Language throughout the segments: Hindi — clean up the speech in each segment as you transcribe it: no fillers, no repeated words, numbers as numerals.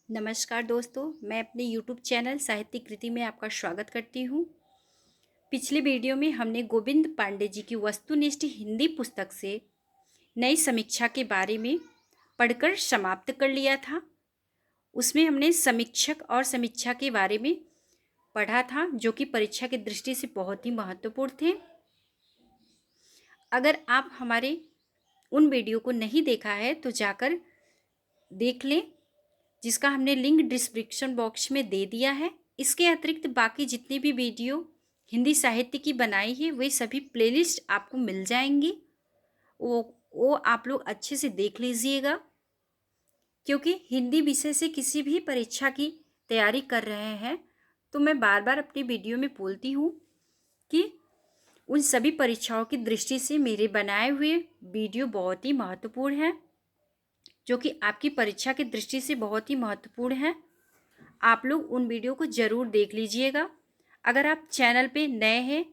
नमस्कार दोस्तों, मैं अपने YouTube चैनल साहित्यिक कृति में आपका स्वागत करती हूँ। पिछले वीडियो में हमने गोविंद पांडे जी की वस्तुनिष्ठ हिंदी पुस्तक से नई समीक्षा के बारे में पढ़कर समाप्त कर लिया था। उसमें हमने समीक्षक और समीक्षा के बारे में पढ़ा था, जो कि परीक्षा की दृष्टि से बहुत ही महत्वपूर्ण थे। अगर आप हमारे उन वीडियो को नहीं देखा है तो जाकर देख लें, जिसका हमने लिंक डिस्क्रिप्शन बॉक्स में दे दिया है। इसके अतिरिक्त बाकी जितनी भी वीडियो हिंदी साहित्य की बनाई है वे सभी प्लेलिस्ट आपको मिल जाएंगी। वो आप लोग अच्छे से देख लीजिएगा, क्योंकि हिंदी विषय से किसी भी परीक्षा की तैयारी कर रहे हैं तो मैं बार बार अपनी वीडियो में बोलती हूँ कि उन सभी परीक्षाओं की दृष्टि से मेरे बनाए हुए वीडियो बहुत ही महत्वपूर्ण हैं, जो कि आपकी परीक्षा की दृष्टि से बहुत ही महत्वपूर्ण है। आप लोग उन वीडियो को ज़रूर देख लीजिएगा। अगर आप चैनल पे नए हैं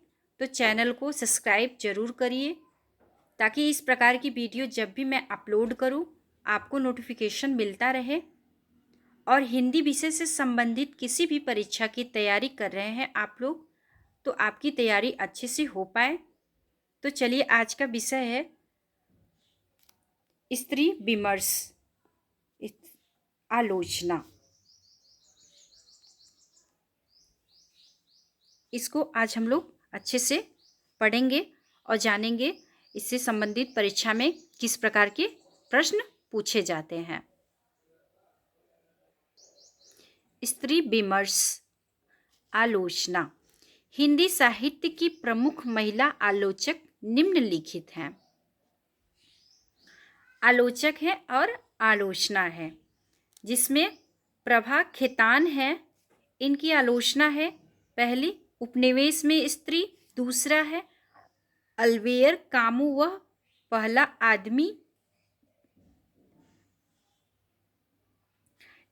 तो चैनल को सब्सक्राइब ज़रूर करिए, ताकि इस प्रकार की वीडियो जब भी मैं अपलोड करूं आपको नोटिफिकेशन मिलता रहे। और हिंदी विषय से संबंधित किसी भी परीक्षा की तैयारी कर रहे हैं आप लोग, तो आपकी तैयारी अच्छे से हो पाए। तो चलिए, आज का विषय है स्त्री विमर्श, आलोचना। इसको आज हम लोग अच्छे से पढ़ेंगे और जानेंगे इससे संबंधित परीक्षा में किस प्रकार के प्रश्न पूछे जाते हैं। स्त्री विमर्श, आलोचना। हिंदी साहित्य की प्रमुख महिला आलोचक निम्नलिखित हैं। आलोचक है और आलोचना है, जिसमें प्रभा खेतान है, इनकी आलोचना है। पहली, उपनिवेश में स्त्री। दूसरा है अलवेयर कामू, वह पहला आदमी।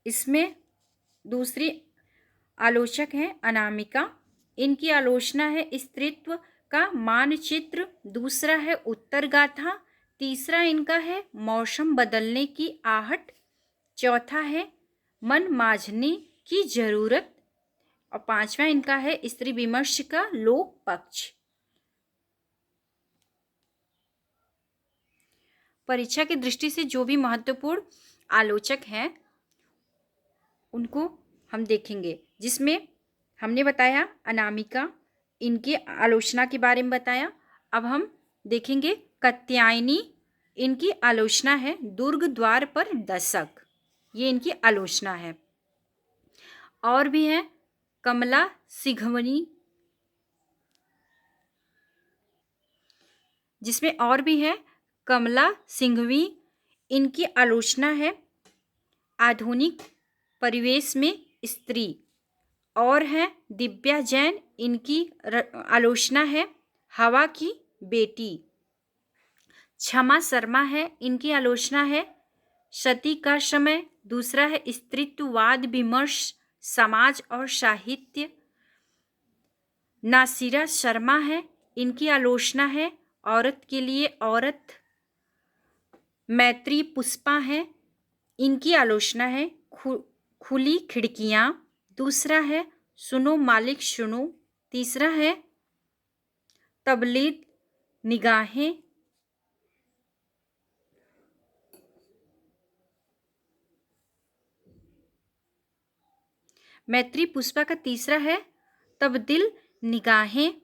इसमें दूसरी आलोचक है अनामिका, इनकी आलोचना है स्त्रीत्व का मानचित्र। दूसरा है उत्तर गाथा। तीसरा इनका है मौसम बदलने की आहट। चौथा है मन मांझने की जरूरत। और पांचवा इनका है स्त्री विमर्श का लोक पक्ष। परीक्षा की दृष्टि से जो भी महत्वपूर्ण आलोचक हैं उनको हम देखेंगे, जिसमें हमने बताया अनामिका, इनकी आलोचना के बारे में बताया। अब हम देखेंगे कात्यायनी, इनकी आलोचना है दुर्ग द्वार पर दशक, ये इनकी आलोचना है। और भी है कमला सिघवनी, जिसमें और भी है कमला सिंघवी, इनकी आलोचना है आधुनिक परिवेश में स्त्री। और है दिव्या जैन, इनकी आलोचना है हवा की बेटी। क्षमा शर्मा है, इनकी आलोचना है सती का समय। दूसरा है स्त्रीत्ववाद विमर्श, समाज और साहित्य। नासिरा शर्मा है, इनकी आलोचना है औरत के लिए औरत। मैत्री पुष्पा है, इनकी आलोचना है खुली खिड़कियां। दूसरा है सुनो मालिक सुनो। तीसरा है तबलीद निगाहें। मैत्री पुष्पा का तीसरा है तब्दील निगाहें।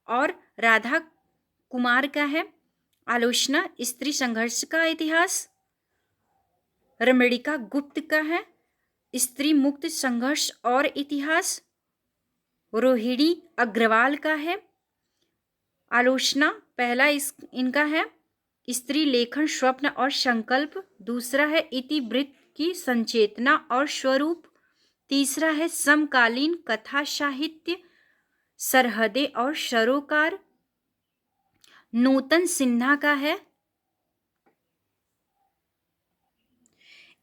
और राधा कुमार का है आलोचना स्त्री संघर्ष का इतिहास। रमणिका गुप्त का है स्त्री मुक्त संघर्ष और इतिहास। रोहिणी अग्रवाल का है आलोचना, पहला इनका है स्त्री लेखन स्वप्न और संकल्प। दूसरा है इतिवृत्त की संचेतना और स्वरूप। तीसरा है समकालीन कथा साहित्य, सरहदें और सरोकार। नूतन सिन्हा का है,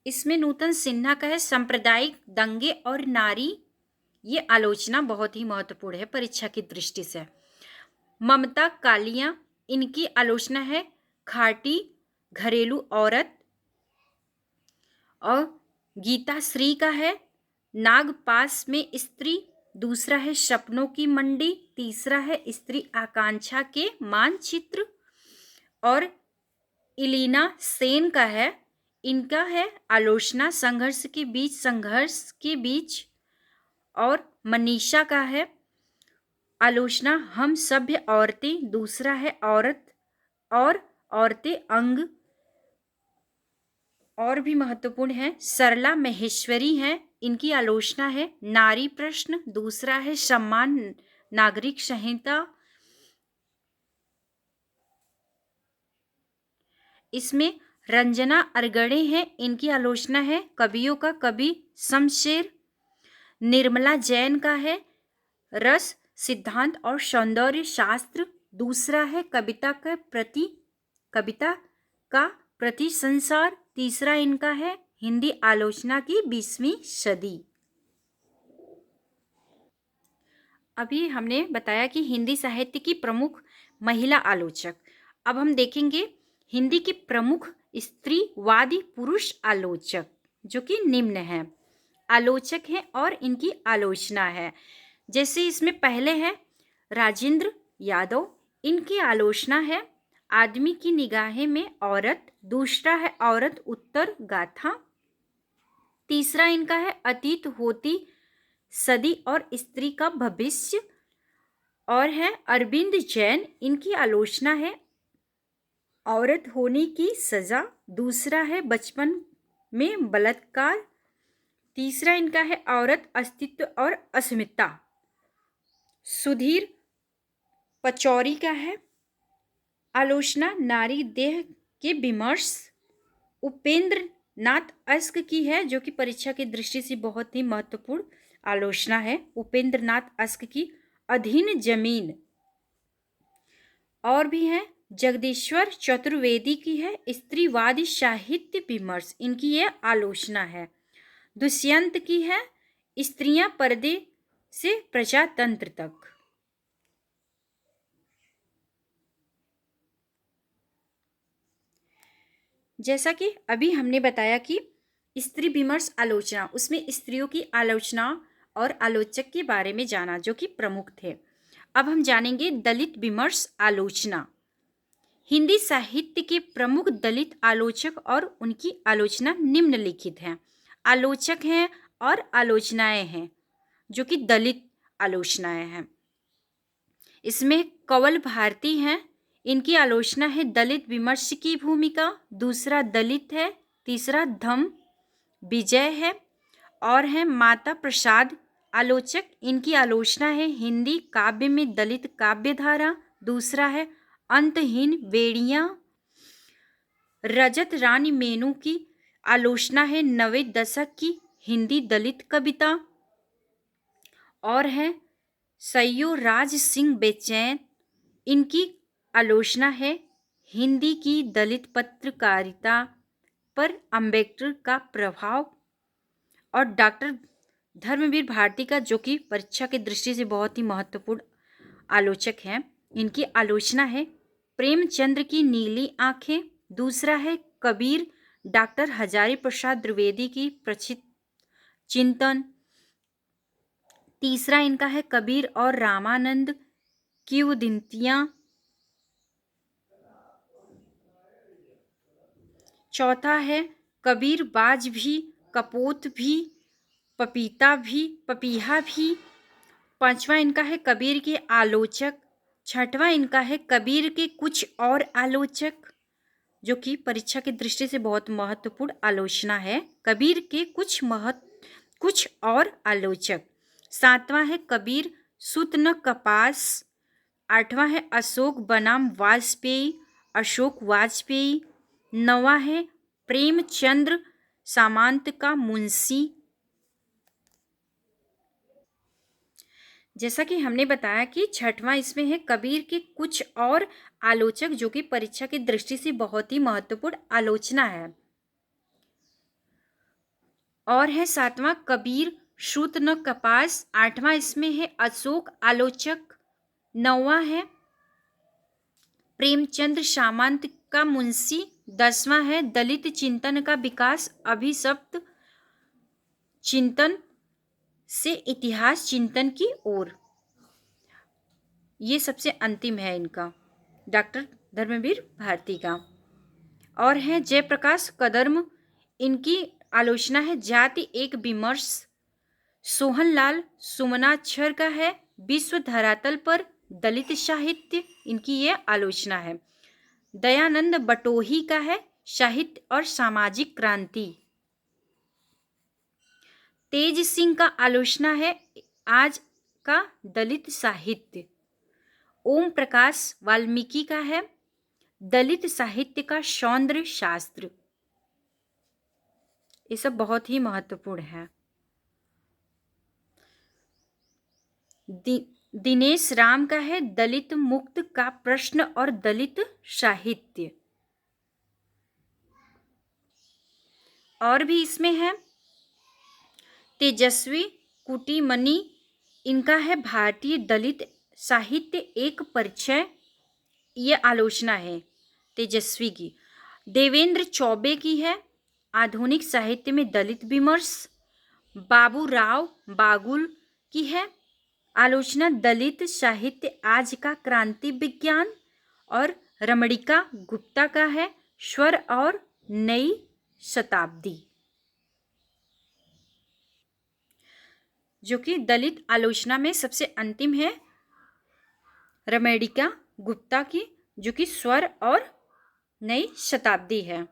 इसमें नूतन सिन्हा का है सांप्रदायिक दंगे और नारी। ये आलोचना बहुत ही महत्वपूर्ण है परीक्षा की दृष्टि से। ममता कालिया, इनकी आलोचना है खाटी घरेलू औरत। और गीता श्री का है नागपास में स्त्री, दूसरा है सपनों की मंडी, तीसरा है स्त्री आकांक्षा के मानचित्र, और इलीना सेन का है, इनका है आलोचना संघर्ष के बीच, और मनीषा का है आलोचना हम सभ्य औरतें, दूसरा है औरत और औरतें अंग, और भी महत्वपूर्ण है सरला महेश्वरी है, इनकी आलोचना है नारी प्रश्न, दूसरा है सम्मान नागरिक संहिता। इसमें रंजना अरगड़े हैं, इनकी आलोचना है कवियों का कवि शमशेर। निर्मला जैन का है रस सिद्धांत और सौंदर्य शास्त्र, दूसरा है कविता का प्रति संसार, तीसरा इनका है हिंदी आलोचना की 20वीं सदी। अभी हमने बताया कि हिंदी साहित्य की प्रमुख महिला आलोचक। अब हम देखेंगे हिंदी के प्रमुख स्त्रीवादी पुरुष आलोचक, जो कि निम्न हैं आलोचक हैं और इनकी आलोचना है। जैसे इसमें पहले है राजेंद्र यादव, इनकी आलोचना है आदमी की निगाहें में औरत, दूसरा है औरत उत्तर गाथा, तीसरा इनका है अतीत होती सदी और स्त्री का भविष्य, और है अरविंद जैन, इनकी आलोचना है औरत होने की सजा, दूसरा है बचपन में बलात्कार, तीसरा इनका है औरत अस्तित्व और अस्मिता। सुधीर पचौरी का है आलोचना नारी देह के विमर्श। उपेंद्र नाथ अस्क की है, जो कि परीक्षा की दृष्टि से बहुत ही महत्वपूर्ण आलोचना है, उपेंद्र नाथ अस्क की अधीन जमीन। और भी है जगदीश्वर चतुर्वेदी की है स्त्रीवादी साहित्य विमर्श, इनकी यह आलोचना है। दुष्यंत की है स्त्रियां पर्दे से प्रजातंत्र तक। जैसा कि अभी हमने बताया कि स्त्री विमर्श आलोचना, उसमें स्त्रियों की आलोचना और आलोचक के बारे में जाना जो कि प्रमुख थे। अब हम जानेंगे दलित विमर्श आलोचना। हिंदी साहित्य के प्रमुख दलित आलोचक और उनकी आलोचना निम्नलिखित हैं। आलोचक हैं और आलोचनाएं हैं जो कि दलित आलोचनाएं हैं। इसमें कंवल भारती हैं, इनकी आलोचना है दलित विमर्श की भूमिका, दूसरा दलित है, तीसरा धम विजय है, और है माता प्रसाद आलोचक, इनकी आलोचना है हिंदी काव्य में दलित काव्य धारा, दूसरा है अंतहीन बेड़ियां। रजत रानी मेनू की आलोचना है 90 दशक की हिंदी दलित कविता, और है सैयो राज सिंह बेचैन, इनकी आलोचना है हिंदी की दलित पत्रकारिता पर अंबेडकर का प्रभाव, और डॉक्टर धर्मवीर भारती का, जो कि परीक्षा की दृष्टि से बहुत ही महत्वपूर्ण आलोचक हैं, इनकी आलोचना है प्रेमचंद्र की नीली आंखें, दूसरा है कबीर डॉक्टर हजारी प्रसाद द्विवेदी की प्रचित चिंतन, तीसरा इनका है कबीर और रामानंद की उदितियां, चौथा है कबीर बाज भी कपोत भी पपीता भी पपीहा भी, पांचवा इनका है कबीर के आलोचक, छठवां इनका है कबीर के कुछ और आलोचक, जो कि परीक्षा की दृष्टि से बहुत महत्वपूर्ण आलोचना है, कबीर के कुछ और आलोचक, सातवां है कबीर सुत न कपास, आठवां है अशोक वाजपेयी, नौवां है प्रेमचंद्र सामंत का मुंशी। जैसा कि हमने बताया कि छठवां इसमें है कबीर के कुछ और आलोचक, जो कि परीक्षा की दृष्टि से बहुत ही महत्वपूर्ण आलोचना है, और है सातवां कबीर श्रुत न कपास, आठवां इसमें है अशोक आलोचक, नौवां है प्रेमचंद्र सामंत का मुंशी, 10वां है दलित चिंतन का विकास अभिशप्त, चिंतन से इतिहास चिंतन की ओर, ये सबसे अंतिम है इनका, डॉक्टर धर्मवीर भारती का। और है जयप्रकाश कदम, इनकी आलोचना है जाति एक विमर्श। सोहनलाल सुमनाक्षर का है विश्व धरातल पर दलित साहित्य, इनकी ये आलोचना है। दयानंद बटोही का है साहित्य और सामाजिक क्रांति। तेज सिंह का आलोचना है आज का दलित साहित्य। ओम प्रकाश वाल्मीकि का है दलित साहित्य का सौंदर्य शास्त्र। ये सब बहुत ही महत्वपूर्ण है। दिनेश राम का है दलित मुक्त का प्रश्न और दलित साहित्य। और भी इसमें है तेजस्वी कुटीमणि, इनका है भारतीय दलित साहित्य एक परिचय, ये आलोचना है तेजस्वी की। देवेंद्र चौबे की है आधुनिक साहित्य में दलित विमर्श। बाबू राव बागुल की है आलोचना दलित साहित्य आज का क्रांति विज्ञान। और रमणिका गुप्ता का है स्वर और नई शताब्दी, जो कि दलित आलोचना में सबसे अंतिम है रमणिका गुप्ता की, जो कि स्वर और नई शताब्दी है।